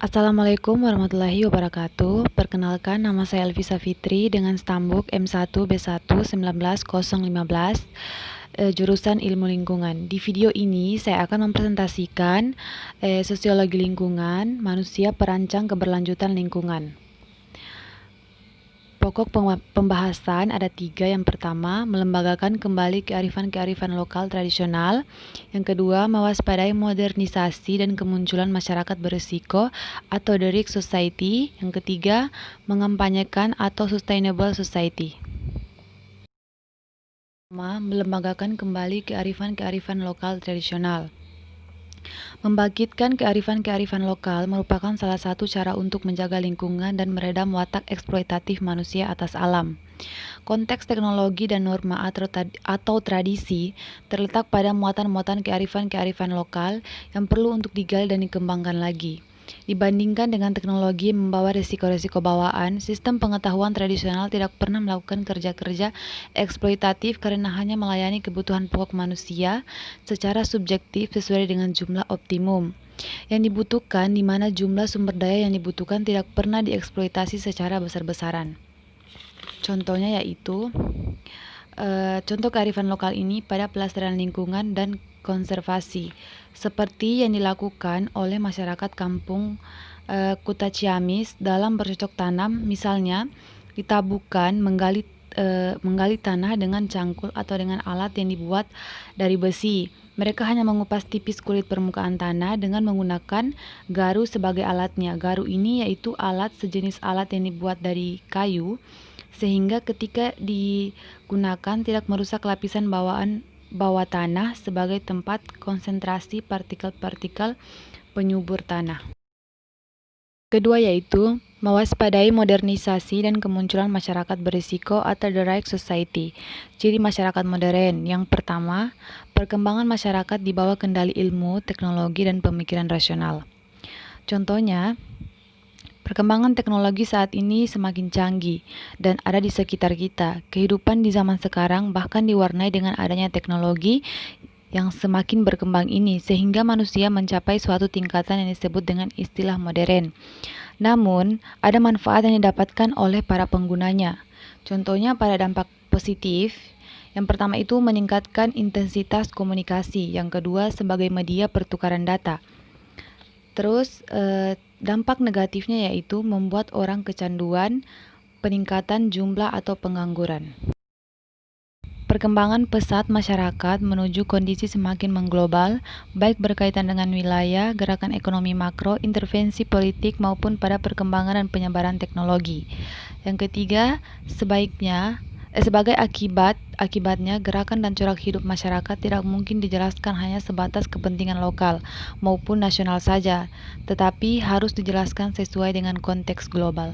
Assalamualaikum warahmatullahi wabarakatuh. Perkenalkan, nama saya Elvisa Fitri dengan stambuk M1B1 19015, jurusan Ilmu Lingkungan. Di video ini saya akan mempresentasikan sosiologi lingkungan, manusia perancang keberlanjutan lingkungan. Pokok pembahasan ada 3. Yang pertama, melembagakan kembali kearifan-kearifan lokal tradisional. Yang kedua, mewaspadai modernisasi dan kemunculan masyarakat berisiko atau the risk society. Yang ketiga, mengampanyekan atau sustainable society. Melembagakan kembali kearifan-kearifan lokal tradisional. Membangkitkan kearifan-kearifan lokal merupakan salah satu cara untuk menjaga lingkungan dan meredam watak eksploitatif manusia atas alam. Konteks teknologi dan norma atau tradisi terletak pada muatan-muatan kearifan-kearifan lokal yang perlu untuk digali dan dikembangkan lagi. Dibandingkan dengan teknologi yang membawa risiko-risiko bawaan, sistem pengetahuan tradisional tidak pernah melakukan kerja-kerja eksploitatif karena hanya melayani kebutuhan pokok manusia secara subjektif sesuai dengan jumlah optimum yang dibutuhkan, di mana jumlah sumber daya yang dibutuhkan tidak pernah dieksploitasi secara besar-besaran. Contohnya yaitu contoh kearifan lokal ini pada pelestarian lingkungan dan konservasi, seperti yang dilakukan oleh masyarakat kampung Kuta Ciamis dalam bercocok tanam, misalnya ditabukan menggali tanah dengan cangkul atau dengan alat yang dibuat dari besi. Mereka hanya mengupas tipis kulit permukaan tanah dengan menggunakan garu sebagai alatnya. Garu ini yaitu alat sejenis alat yang dibuat dari kayu, sehingga ketika digunakan tidak merusak lapisan bawah tanah sebagai tempat konsentrasi partikel-partikel penyubur tanah. Kedua yaitu mewaspadai modernisasi dan kemunculan masyarakat berisiko atau the right society. Ciri masyarakat modern. Yang pertama, perkembangan masyarakat di bawah kendali ilmu, teknologi, dan pemikiran rasional. Contohnya, perkembangan teknologi saat ini semakin canggih dan ada di sekitar kita. Kehidupan di zaman sekarang bahkan diwarnai dengan adanya teknologi yang semakin berkembang ini, sehingga manusia mencapai suatu tingkatan yang disebut dengan istilah modern. Namun, ada manfaat yang didapatkan oleh para penggunanya. Contohnya pada dampak positif, yang pertama itu meningkatkan intensitas komunikasi, yang kedua sebagai media pertukaran data. Terus, dampak negatifnya yaitu membuat orang kecanduan, peningkatan jumlah atau pengangguran. Perkembangan pesat masyarakat menuju kondisi semakin mengglobal, baik berkaitan dengan wilayah, gerakan ekonomi makro, intervensi politik, maupun pada perkembangan dan penyebaran teknologi. Yang ketiga, sebagai akibatnya gerakan dan corak hidup masyarakat tidak mungkin dijelaskan hanya sebatas kepentingan lokal maupun nasional saja, tetapi harus dijelaskan sesuai dengan konteks global.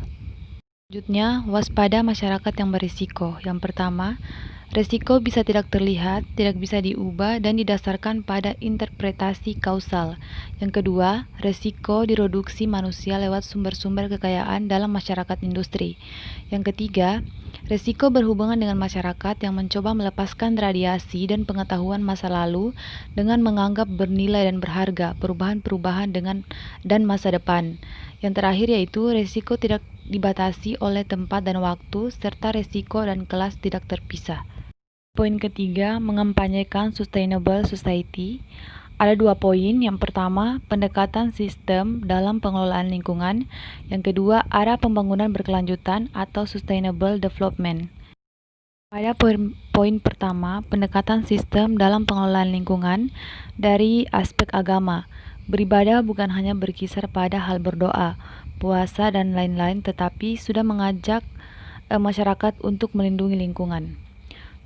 Selanjutnya, waspada masyarakat yang berisiko. Yang pertama, resiko bisa tidak terlihat, tidak bisa diubah, dan didasarkan pada interpretasi kausal. Yang kedua, resiko direduksi manusia lewat sumber-sumber kekayaan dalam masyarakat industri. Yang ketiga, resiko berhubungan dengan masyarakat yang mencoba melepaskan radiasi dan pengetahuan masa lalu dengan menganggap bernilai dan berharga perubahan-perubahan dan masa depan. Yang terakhir yaitu resiko tidak dibatasi oleh tempat dan waktu, serta resiko dan kelas tidak terpisah. Poin ketiga, mengampanyekan sustainable society. Ada 2 poin. Yang pertama, pendekatan sistem dalam pengelolaan lingkungan. Yang kedua, arah pembangunan berkelanjutan atau sustainable development. Pada poin pertama, pendekatan sistem dalam pengelolaan lingkungan dari aspek agama. Beribadah bukan hanya berkisar pada hal berdoa, puasa, dan lain-lain, tetapi sudah mengajak masyarakat untuk melindungi lingkungan.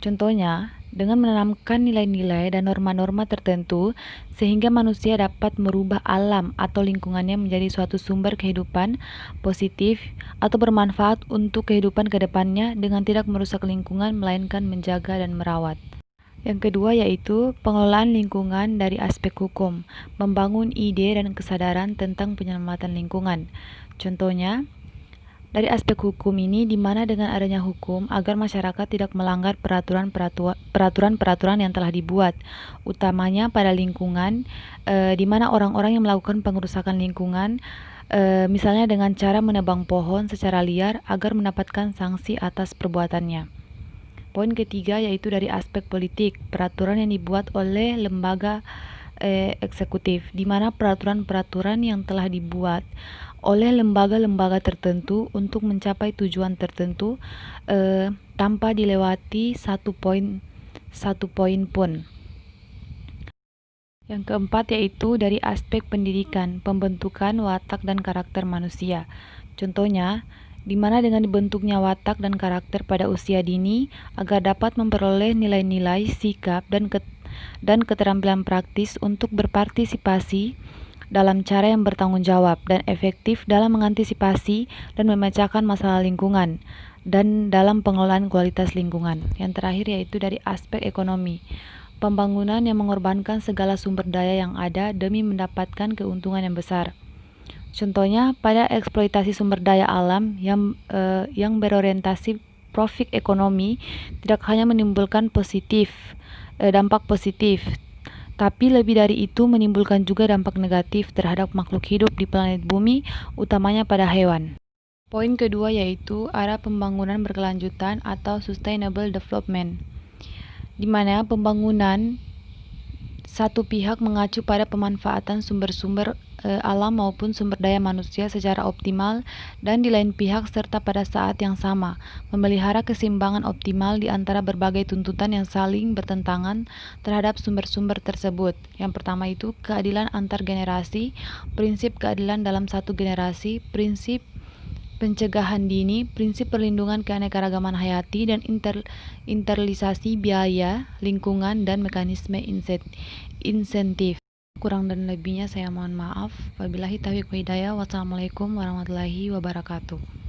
Contohnya, dengan menanamkan nilai-nilai dan norma-norma tertentu sehingga manusia dapat merubah alam atau lingkungannya menjadi suatu sumber kehidupan positif atau bermanfaat untuk kehidupan ke depannya dengan tidak merusak lingkungan melainkan menjaga dan merawat. Yang kedua yaitu pengelolaan lingkungan dari aspek hukum, membangun ide dan kesadaran tentang penyelamatan lingkungan. Contohnya, dari aspek hukum ini, di mana dengan adanya hukum agar masyarakat tidak melanggar peraturan-peraturan yang telah dibuat, utamanya pada lingkungan, di mana orang-orang yang melakukan pengerusakan lingkungan misalnya dengan cara menebang pohon secara liar agar mendapatkan sanksi atas perbuatannya. Poin ketiga yaitu dari aspek politik, peraturan yang dibuat oleh lembaga eksekutif, di mana peraturan-peraturan yang telah dibuat oleh lembaga-lembaga tertentu untuk mencapai tujuan tertentu tanpa dilewati satu poin pun. Yang keempat yaitu dari aspek pendidikan, pembentukan watak dan karakter manusia. Contohnya, di mana dengan dibentuknya watak dan karakter pada usia dini agar dapat memperoleh nilai-nilai, sikap, dan keterampilan praktis untuk berpartisipasi dalam cara yang bertanggung jawab dan efektif dalam mengantisipasi dan memecahkan masalah lingkungan dan dalam pengelolaan kualitas lingkungan. Yang terakhir yaitu dari aspek ekonomi, pembangunan yang mengorbankan segala sumber daya yang ada demi mendapatkan keuntungan yang besar. Contohnya pada eksploitasi sumber daya alam yang berorientasi profit ekonomi tidak hanya menimbulkan dampak positif, tapi lebih dari itu menimbulkan juga dampak negatif terhadap makhluk hidup di planet bumi, utamanya pada hewan. Poin kedua yaitu arah pembangunan berkelanjutan atau sustainable development, di mana pembangunan satu pihak mengacu pada pemanfaatan sumber-sumber alam maupun sumber daya manusia secara optimal, dan di lain pihak serta pada saat yang sama memelihara keseimbangan optimal di antara berbagai tuntutan yang saling bertentangan terhadap sumber-sumber tersebut. Yang pertama itu keadilan antar generasi, prinsip keadilan dalam satu generasi, prinsip pencegahan dini, prinsip perlindungan keanekaragaman hayati, dan internalisasi biaya, lingkungan, dan mekanisme insentif. Kurang dan lebihnya saya mohon maaf. Wabillahi taufiq wa hidayah. Wassalamualaikum warahmatullahi wabarakatuh.